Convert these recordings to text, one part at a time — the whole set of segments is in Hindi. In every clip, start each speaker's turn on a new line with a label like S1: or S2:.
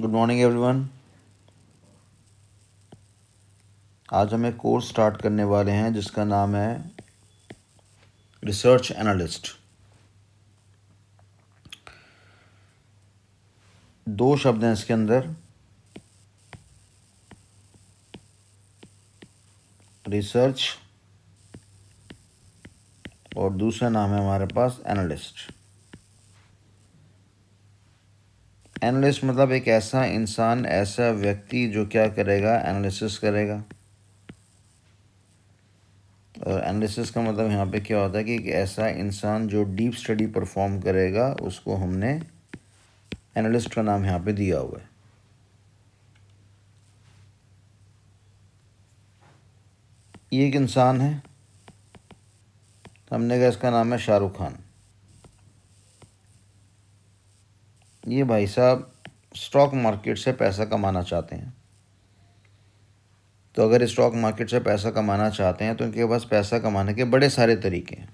S1: Good morning everyone. आज हम एक कोर्स स्टार्ट करने वाले हैं जिसका नाम है रिसर्च एनालिस्ट। दो शब्द हैं इसके अंदर, रिसर्च और दूसरा नाम है हमारे पास एनालिस्ट। एनालिस्ट मतलब एक ऐसा इंसान, ऐसा व्यक्ति जो क्या करेगा, एनालिसिस करेगा। और एनालिसिस का मतलब यहाँ पे क्या होता है कि एक ऐसा इंसान जो डीप स्टडी परफॉर्म करेगा, उसको हमने एनालिस्ट का नाम यहाँ पे दिया हुआ है। ये एक इंसान है, हमने कहा इसका नाम है शाहरुख खान। ये भाई साहब स्टॉक मार्केट से पैसा कमाना चाहते हैं। तो अगर स्टॉक मार्केट से पैसा कमाना चाहते हैं तो इनके पास पैसा कमाने के बड़े सारे तरीके हैं।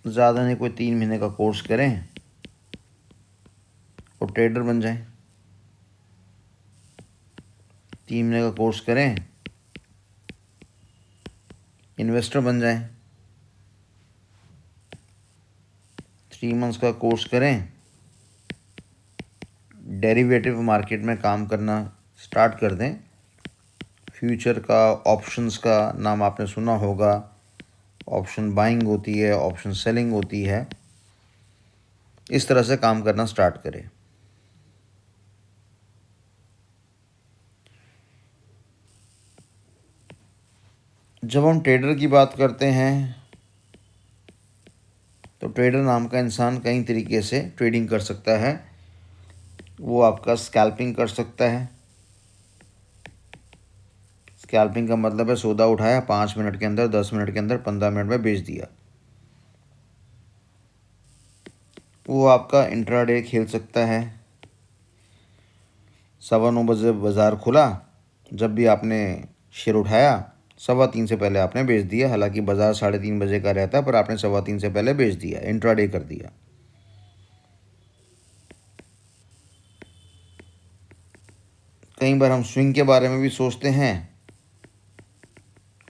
S1: ज़्यादा नहीं, कोई 3 महीने का कोर्स करें और ट्रेडर बन जाएं। 3 महीने का कोर्स करें, इन्वेस्टर बन जाएं। 3 मंथ्स का कोर्स करें, डेरिवेटिव मार्केट में काम करना स्टार्ट कर दें। फ्यूचर का, ऑप्शंस का नाम आपने सुना होगा। ऑप्शन बाइंग होती है, ऑप्शन सेलिंग होती है। इस तरह से काम करना स्टार्ट करें। जब हम ट्रेडर की बात करते हैं तो ट्रेडर नाम का इंसान कई तरीके से ट्रेडिंग कर सकता है। वो आपका स्कैल्पिंग कर सकता है। स्कैल्पिंग का मतलब है सौदा उठाया, 5 मिनट के अंदर, 10 मिनट के अंदर, 15 मिनट में बेच दिया। वो आपका इंट्राडे खेल सकता है। 9:15 बजे बाज़ार खुला, जब भी आपने शेयर उठाया 3:15 से पहले आपने बेच दिया। हालांकि बाज़ार 3:30 बजे का रहता है, पर आपने 3:15 से पहले बेच दिया, इंट्राडे कर दिया। कई बार हम स्विंग के बारे में भी सोचते हैं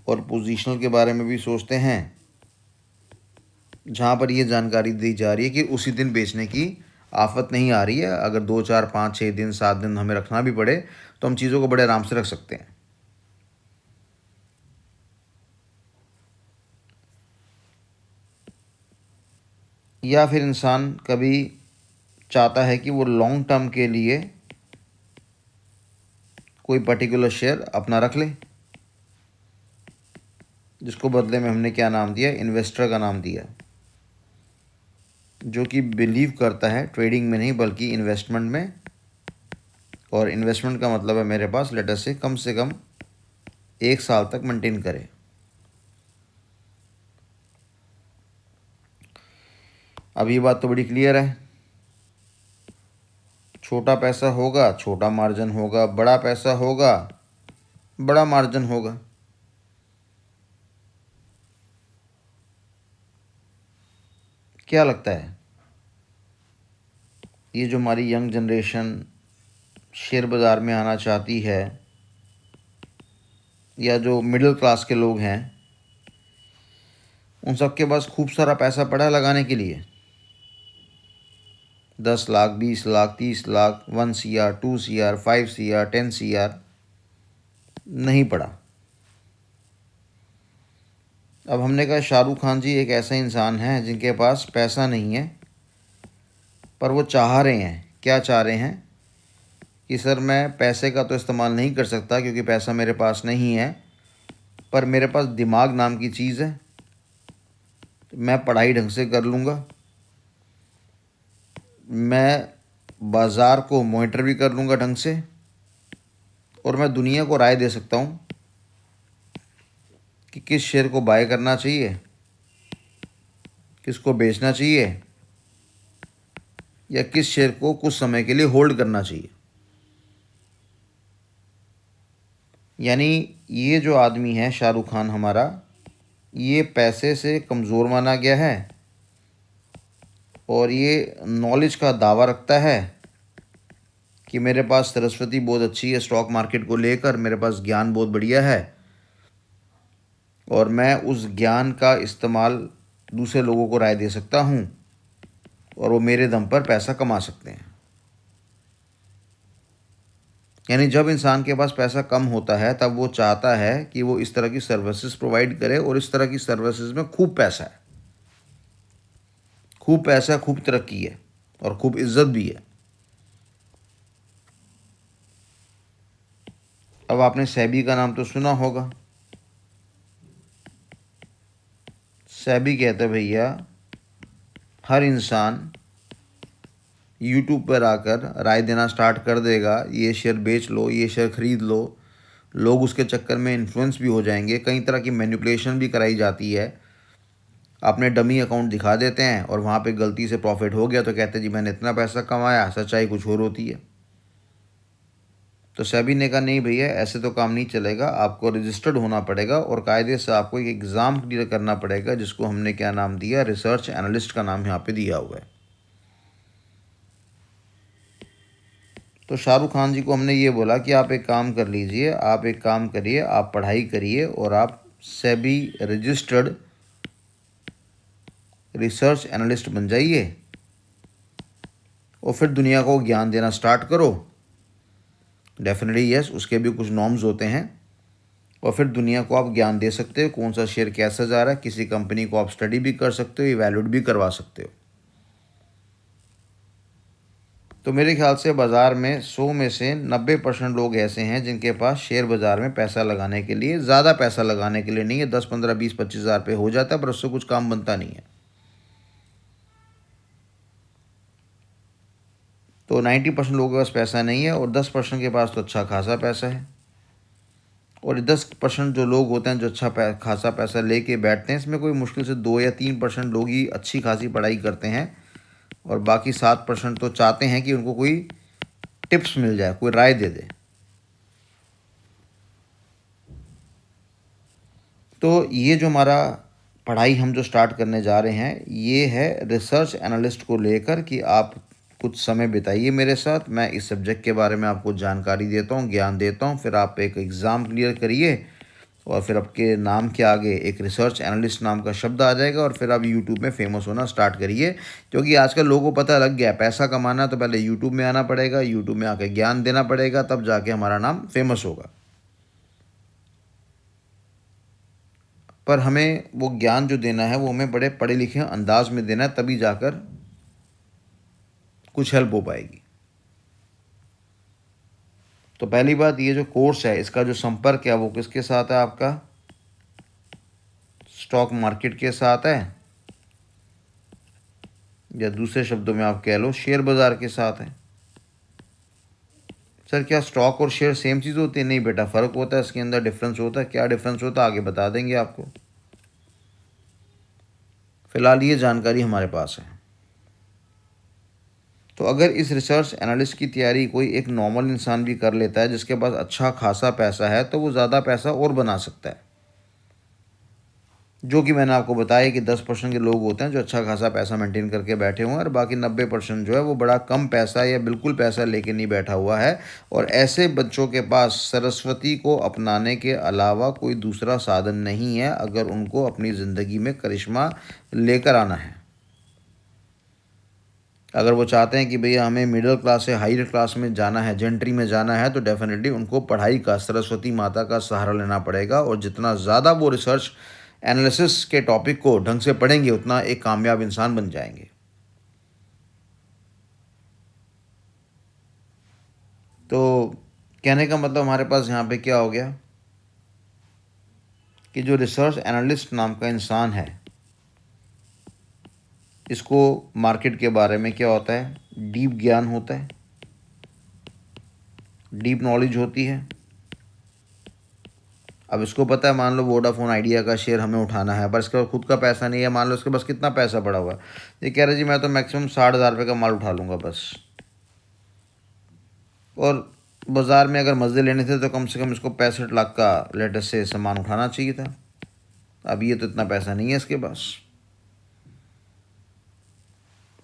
S1: और पोजीशनल के बारे में भी सोचते हैं, जहाँ पर ये जानकारी दी जा रही है कि उसी दिन बेचने की आफत नहीं आ रही है। अगर 2, 4, 5, 6 दिन, 7 दिन हमें रखना भी पड़े तो हम चीज़ों को बड़े आराम से रख सकते हैं। या फिर इंसान कभी चाहता है कि वो लॉन्ग टर्म के लिए कोई पर्टिकुलर शेयर अपना रख ले, जिसको बदले में हमने क्या नाम दिया, इन्वेस्टर का नाम दिया, जो कि बिलीव करता है ट्रेडिंग में नहीं बल्कि इन्वेस्टमेंट में। और इन्वेस्टमेंट का मतलब है मेरे पास लेटर से कम 1 साल तक मेंटेन करे। अब ये बात तो बड़ी क्लियर है। छोटा पैसा होगा, छोटा मार्जिन होगा। बड़ा पैसा होगा, बड़ा मार्जिन होगा। क्या लगता है, ये जो हमारी यंग जनरेशन शेयर बाज़ार में आना चाहती है, या जो मिडिल क्लास के लोग हैं, उन सब के पास खूब सारा पैसा पड़ा है लगाने के लिए? 10 lakh, 20 lakh, 30 lakh, 1 CR, 2 CR, 5 CR, 10 CR नहीं पड़ा। अब हमने कहा शाहरुख खान जी एक ऐसा इंसान है जिनके पास पैसा नहीं है, पर वो चाह रहे हैं, क्या चाह रहे हैं कि सर मैं पैसे का तो इस्तेमाल नहीं कर सकता क्योंकि पैसा मेरे पास नहीं है, पर मेरे पास दिमाग नाम की चीज़ है। मैं पढ़ाई ढंग से कर लूँगा, मैं बाज़ार को मॉनिटर भी कर लूँगा ढंग से, और मैं दुनिया को राय दे सकता हूँ कि किस शेयर को बाय करना चाहिए, किसको बेचना चाहिए, या किस शेयर को कुछ समय के लिए होल्ड करना चाहिए। यानी ये जो आदमी है शाहरुख खान हमारा, ये पैसे से कमज़ोर माना गया है, और ये नॉलेज का दावा रखता है कि मेरे पास सरस्वती बहुत अच्छी है स्टॉक मार्केट को लेकर, मेरे पास ज्ञान बहुत बढ़िया है और मैं उस ज्ञान का इस्तेमाल दूसरे लोगों को राय दे सकता हूँ और वो मेरे दम पर पैसा कमा सकते हैं। यानी जब इंसान के पास पैसा कम होता है तब वो चाहता है कि वो इस तरह की सर्विसेज प्रोवाइड करे और इस तरह की सर्विसेज में खूब पैसा है, खूब पैसा, खूब तरक्की है और खूब इज्जत भी है। अब आपने सेबी का नाम तो सुना होगा। सेबी कहते हैं भैया हर इंसान यूट्यूब पर आकर राय देना स्टार्ट कर देगा, ये शेयर बेच लो, ये शेयर खरीद लो, लोग उसके चक्कर में इन्फ्लुएंस भी हो जाएंगे। कई तरह की मैनिपुलेशन भी कराई जाती है। अपने डमी अकाउंट दिखा देते हैं और वहाँ पे गलती से प्रॉफिट हो गया तो कहते हैं जी मैंने इतना पैसा कमाया, सच्चाई कुछ और होती है। तो सेबी ने कहा नहीं भैया ऐसे तो काम नहीं चलेगा, आपको रजिस्टर्ड होना पड़ेगा और कायदे से आपको एक एग्ज़ाम क्लियर करना पड़ेगा, जिसको हमने क्या नाम दिया, रिसर्च एनालिस्ट का नाम यहाँ पे दिया हुआ है। तो शाहरुख खान जी को हमने ये बोला कि आप एक काम कर लीजिए, आप एक काम करिए, आप पढ़ाई करिए और आप सेबी रजिस्टर्ड रिसर्च एनालिस्ट बन जाइए और फिर दुनिया को ज्ञान देना स्टार्ट करो। डेफिनेटली यस, उसके भी कुछ नॉर्म्स होते हैं और फिर दुनिया को आप ज्ञान दे सकते हो, कौन सा शेयर कैसा जा रहा है, किसी कंपनी को आप स्टडी भी कर सकते हो, इवैल्यूएट भी करवा सकते हो। तो मेरे ख्याल से बाज़ार में 100 में से 90% लोग ऐसे हैं जिनके पास शेयर बाज़ार में पैसा लगाने के लिए, ज़्यादा पैसा लगाने के लिए नहीं है, 10 15 20 25 हज़ार पे हो जाता है, पर उससे कुछ काम बनता नहीं है। तो 90% लोगों के पास पैसा नहीं है और 10% के पास तो अच्छा खासा पैसा है। और 10% जो लोग होते हैं जो अच्छा खासा पैसा लेके बैठते हैं, इसमें कोई मुश्किल से 2 या 3% लोग ही अच्छी खासी पढ़ाई करते हैं और बाकी 7% तो चाहते हैं कि उनको कोई टिप्स मिल जाए, कोई राय दे दे। तो ये जो हमारा पढ़ाई हम जो स्टार्ट करने जा रहे हैं ये है रिसर्च एनालिस्ट को लेकर कि आप कुछ समय बिताइए मेरे साथ, मैं इस सब्जेक्ट के बारे में आपको जानकारी देता हूँ, ज्ञान देता हूँ, फिर आप एक एग्ज़ाम क्लियर करिए और फिर आपके नाम के आगे एक रिसर्च एनालिस्ट नाम का शब्द आ जाएगा और फिर आप यूट्यूब में फेमस होना स्टार्ट करिए। क्योंकि आजकल लोगों को पता लग गया पैसा कमाना तो पहले यूट्यूब में आना पड़ेगा, यूट्यूब में आके ज्ञान देना पड़ेगा, तब जाके हमारा नाम फेमस होगा। पर हमें वो ज्ञान जो देना है वो हमें बड़े पढ़े लिखे अंदाज में देना है, तभी जाकर कुछ हेल्प हो पाएगी। तो पहली बात, ये जो कोर्स है इसका जो संपर्क है वो किसके साथ है, आपका स्टॉक मार्केट के साथ है, या दूसरे शब्दों में आप कह लो शेयर बाज़ार के साथ है। सर क्या स्टॉक और शेयर सेम चीज़ होती है? नहीं बेटा, फ़र्क होता है, इसके अंदर डिफरेंस होता है। क्या डिफरेंस होता है आगे बता देंगे आपको, फ़िलहाल ये जानकारी हमारे पास है। तो अगर इस रिसर्च एनालिस्ट की तैयारी कोई एक नॉर्मल इंसान भी कर लेता है जिसके पास अच्छा खासा पैसा है, तो वो ज़्यादा पैसा और बना सकता है। जो कि मैंने आपको बताया कि 10% के लोग होते हैं जो अच्छा खासा पैसा मेंटेन करके बैठे हुए हैं और बाकी 90% जो है वो बड़ा कम पैसा या बिल्कुल पैसा लेके नहीं बैठा हुआ है। और ऐसे बच्चों के पास सरस्वती को अपनाने के अलावा कोई दूसरा साधन नहीं है अगर उनको अपनी ज़िंदगी में करिश्मा लेकर आना है। अगर वो चाहते हैं कि भैया हमें मिडिल क्लास से हायर क्लास में जाना है, जेंट्री में जाना है, तो डेफिनेटली उनको पढ़ाई का, सरस्वती माता का सहारा लेना पड़ेगा। और जितना ज़्यादा वो रिसर्च एनालिसिस के टॉपिक को ढंग से पढ़ेंगे उतना एक कामयाब इंसान बन जाएंगे। तो कहने का मतलब हमारे पास यहाँ पे क्या हो गया कि जो रिसर्च एनालिस्ट नाम का इंसान है इसको मार्केट के बारे में क्या होता है, डीप ज्ञान होता है, डीप नॉलेज होती है। अब इसको पता है मान लो वोडाफोन आइडिया का शेयर हमें उठाना है, पर इसका खुद का पैसा नहीं है, मान लो इसके पास कितना पैसा पड़ा हुआ है, ये कह रहे जी मैं तो मैक्सिमम 60,000 रुपये का माल उठा लूँगा बस। और बाज़ार में अगर मज़े लेने थे तो कम से कम इसको 65 लाख का लेटेस्ट से सामान उठाना चाहिए था। अब ये तो इतना पैसा नहीं है इसके पास।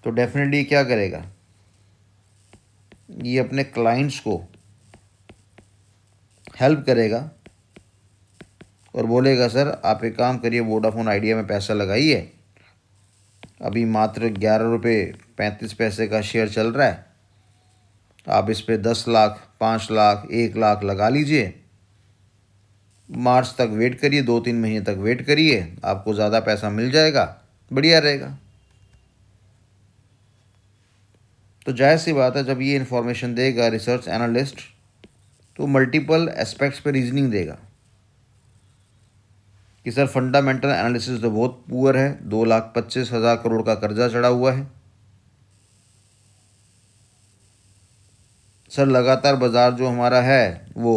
S1: तो डेफिनेटली क्या करेगा, ये अपने क्लाइंट्स को हेल्प करेगा और बोलेगा सर आप एक काम करिए, वोडाफोन आइडिया में पैसा लगाइए, अभी मात्र 11 रुपये 35 पैसे का शेयर चल रहा है, आप इस पे 10 लाख 5 लाख 1 लाख लगा लीजिए, मार्च तक वेट करिए, 2-3 महीने तक वेट करिए, आपको ज़्यादा पैसा मिल जाएगा, बढ़िया रहेगा। तो जाहिर सी बात है, जब ये इन्फॉर्मेशन देगा रिसर्च एनालिस्ट तो मल्टीपल एस्पेक्ट्स पे रीजनिंग देगा कि सर फंडामेंटल एनालिसिस तो बहुत पुअर है, 2,25,000 करोड़ का कर्जा चढ़ा हुआ है, सर लगातार बाजार जो हमारा है वो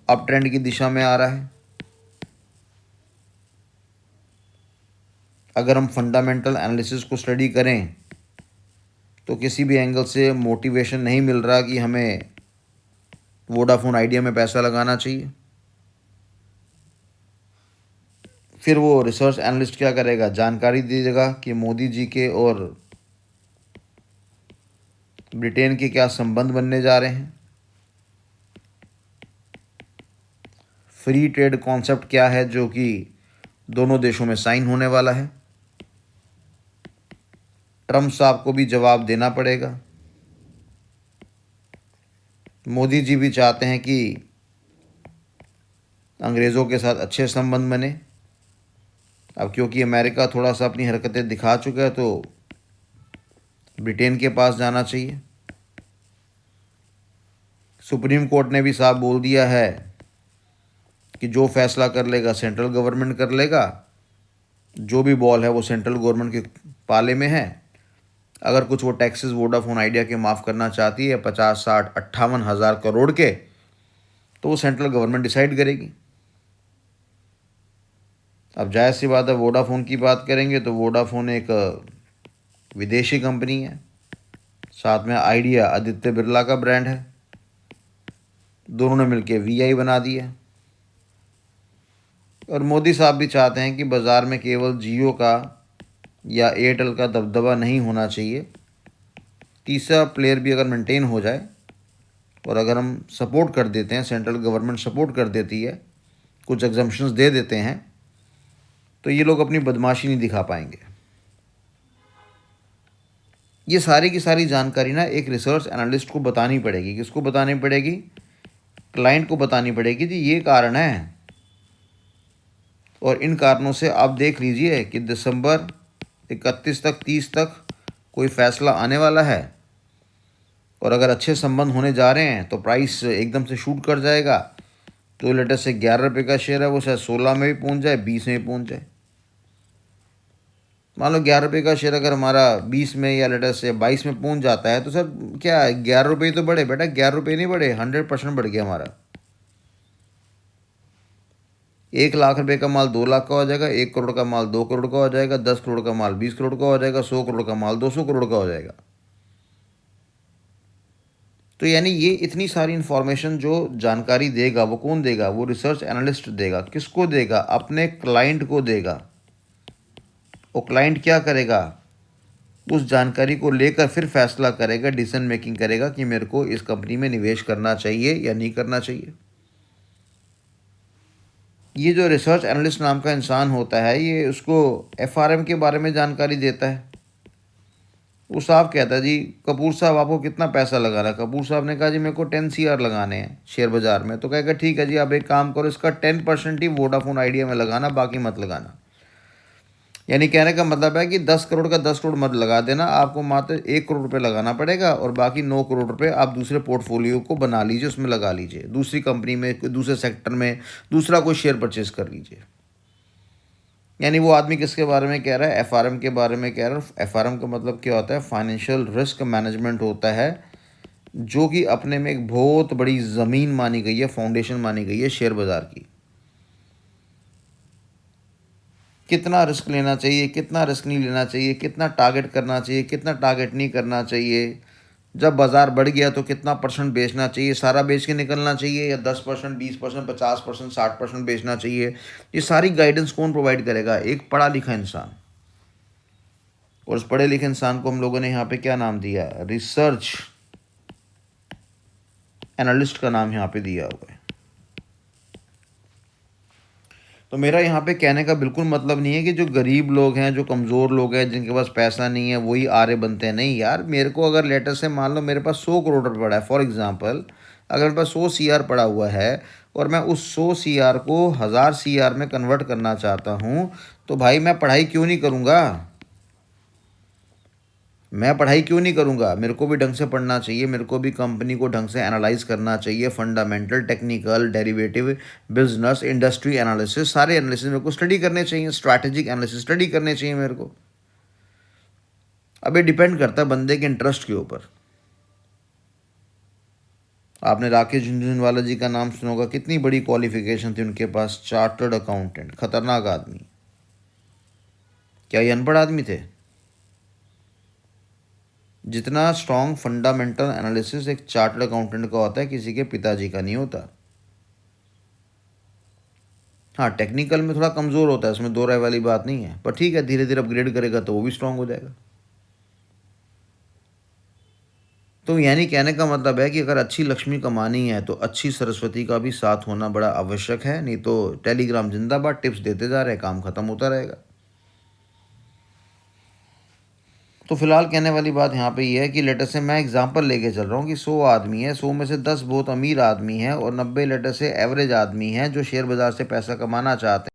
S1: अप ट्रेंड की दिशा में आ रहा है। अगर हम फंडामेंटल एनालिसिस को स्टडी करें तो किसी भी एंगल से मोटिवेशन नहीं मिल रहा कि हमें वोडाफोन आइडिया में पैसा लगाना चाहिए। फिर वो रिसर्च एनालिस्ट क्या करेगा, जानकारी दीजिएगा कि मोदी जी के और ब्रिटेन के क्या संबंध बनने जा रहे हैं, फ्री ट्रेड कॉन्सेप्ट क्या है जो कि दोनों देशों में साइन होने वाला है। ट्रम्प साहब को भी जवाब देना पड़ेगा। मोदी जी भी चाहते हैं कि अंग्रेज़ों के साथ अच्छे संबंध बने। अब क्योंकि अमेरिका थोड़ा सा अपनी हरकतें दिखा चुका है तो ब्रिटेन के पास जाना चाहिए। सुप्रीम कोर्ट ने भी साफ बोल दिया है कि जो फैसला कर लेगा सेंट्रल गवर्नमेंट कर लेगा, जो भी बॉल है वो सेंट्रल गवर्नमेंट के पाले में है। अगर कुछ वो टैक्सेस वोडाफोन आइडिया के माफ़ करना चाहती है 50, 60, 58 हज़ार करोड़ के, तो वो सेंट्रल गवर्नमेंट डिसाइड करेगी। अब जायज़ सी बात है, वोडाफोन की बात करेंगे तो वोडाफोन एक विदेशी कंपनी है, साथ में आइडिया आदित्य बिरला का ब्रांड है, दोनों ने मिलकर वीआई बना दिया। और मोदी साहब भी चाहते हैं कि बाज़ार में केवल जियो का या एयरटेल का दबदबा नहीं होना चाहिए, तीसरा प्लेयर भी अगर मेंटेन हो जाए और अगर हम सपोर्ट कर देते हैं, सेंट्रल गवर्नमेंट सपोर्ट कर देती है, कुछ एग्जम्पशंस दे देते हैं, तो ये लोग अपनी बदमाशी नहीं दिखा पाएंगे। ये सारी की सारी जानकारी ना एक रिसर्च एनालिस्ट को बतानी पड़ेगी। किसको बतानी पड़ेगी? क्लाइंट को बतानी पड़ेगी जी ये कारण है, और इन कारणों से आप देख लीजिए कि दिसंबर 31 तक 30 तक कोई फ़ैसला आने वाला है, और अगर अच्छे संबंध होने जा रहे हैं तो प्राइस एकदम से शूट कर जाएगा। तो लेटेस्ट से 11 रुपये का शेयर है वो शायद 16 में भी पहुंच जाए, 20 में भी पहुंच जाए। मान लो 11 रुपये का शेयर अगर हमारा 20 में या लेटेस्ट से 22 में पहुंच जाता है तो सर क्या 11 रुपये तो बढ़े बेटा, 11 रुपये नहीं बढ़े, 100% बढ़ गया हमारा। 1 लाख रुपए का माल 2 लाख का हो जाएगा, 1 करोड़ का माल 2 करोड़ का हो जाएगा, 10 करोड़ का माल 20 करोड़ का हो जाएगा, 100 करोड़ का माल 200 करोड़ का हो जाएगा। तो यानी ये इतनी सारी इन्फॉर्मेशन जो जानकारी देगा वो कौन देगा? वो रिसर्च एनालिस्ट देगा। किसको देगा? अपने क्लाइंट को देगा। और क्लाइंट क्या करेगा? उस जानकारी को लेकर फिर फैसला करेगा, डिसीजन मेकिंग करेगा कि मेरे को इस कंपनी में निवेश करना चाहिए या नहीं करना चाहिए। ये जो रिसर्च एनालिस्ट नाम का इंसान होता है ये उसको एफआरएम के बारे में जानकारी देता है। वो साहब कहता है जी कपूर साहब आपको कितना पैसा लगाना है? कपूर साहब ने कहा जी मेरे को 10 CR लगाने हैं शेयर बाज़ार में। तो कहेगा ठीक है जी आप एक काम करो, इसका 10% ही वोडाफोन आइडिया में लगाना, बाकी मत लगाना। यानी कहने का मतलब है कि 10 करोड़ का 10 करोड़ मत लगा देना, आपको मात्र 1 करोड़ रुपये लगाना पड़ेगा और बाकी 9 करोड़ रुपये आप दूसरे पोर्टफोलियो को बना लीजिए, उसमें लगा लीजिए, दूसरी कंपनी में, दूसरे सेक्टर में दूसरा कोई शेयर परचेज कर लीजिए। यानी वो आदमी किसके बारे में कह रहा है? एफआरएम के बारे में कह रहा है। एफआरएम का मतलब क्या होता है? फाइनेंशियल रिस्क मैनेजमेंट होता है, जो कि अपने में एक बहुत बड़ी ज़मीन मानी गई है, फाउंडेशन मानी गई है शेयर बाज़ार की। कितना रिस्क लेना चाहिए, कितना रिस्क नहीं लेना चाहिए, कितना टारगेट करना चाहिए, कितना टारगेट नहीं करना चाहिए, जब बाज़ार बढ़ गया तो कितना परसेंट बेचना चाहिए, सारा बेच के निकलना चाहिए या 10%, 20%, 50%, 60% बेचना चाहिए, ये सारी गाइडेंस कौन प्रोवाइड करेगा? एक पढ़ा लिखा इंसान। और उस पढ़े लिखे इंसान को हम लोगों ने यहाँ पे क्या नाम दिया, रिसर्च एनालिस्ट का नाम यहाँ पे दिया हुआ है। तो मेरा यहाँ पे कहने का बिल्कुल मतलब नहीं है कि जो गरीब लोग हैं, जो कमज़ोर लोग हैं, जिनके पास पैसा नहीं है, वही आर्य बनते हैं। नहीं यार, मेरे को अगर लेटर से मान लो मेरे पास 100 करोड़ रुपये पड़ा है, फॉर एग्ज़ाम्पल अगर मेरे पास 100 CR पड़ा हुआ है और मैं उस 100 CR को 1000 CR में कन्वर्ट करना चाहता हूँ, तो भाई मैं पढ़ाई क्यों नहीं करूँगा? मैं पढ़ाई क्यों नहीं करूँगा? मेरे को भी ढंग से पढ़ना चाहिए, मेरे को भी कंपनी को ढंग से एनालाइज करना चाहिए, fundamental, technical, derivative, business, industry analysis, सारे एनालिसिस मेरे को स्टडी करने चाहिए, स्ट्रैटेजिक एनालिसिस स्टडी करने चाहिए मेरे को। अब ये डिपेंड करता है बंदे के इंटरेस्ट के ऊपर। आपने राकेश झुनझुनवाला जी का नाम सुना होगा, कितनी बड़ी क्वालिफिकेशन थी उनके पास, चार्टर्ड अकाउंटेंट, खतरनाक आदमी। क्या ये अनपढ़ आदमी थे? जितना स्ट्रॉन्ग फंडामेंटल एनालिसिस एक चार्टर्ड अकाउंटेंट का होता है, किसी के पिताजी का नहीं होता। हाँ, टेक्निकल में थोड़ा कमज़ोर होता है, उसमें दो राय वाली बात नहीं है, पर ठीक है, धीरे धीरे अपग्रेड करेगा तो वो भी स्ट्रांग हो जाएगा। तो यानी कहने का मतलब है कि अगर अच्छी लक्ष्मी कमानी है तो अच्छी सरस्वती का भी साथ होना बड़ा आवश्यक है, नहीं तो टेलीग्राम जिंदाबाद, टिप्स देते जा रहे, काम खत्म होता रहेगा। तो फिलहाल कहने वाली बात यहाँ पे ये है कि लेटर से मैं एग्जांपल लेके चल रहा हूँ कि 100 आदमी है, 100 में से 10 बहुत अमीर आदमी हैं और 90 लेटर से एवरेज आदमी हैं जो शेयर बाज़ार से पैसा कमाना चाहते हैं।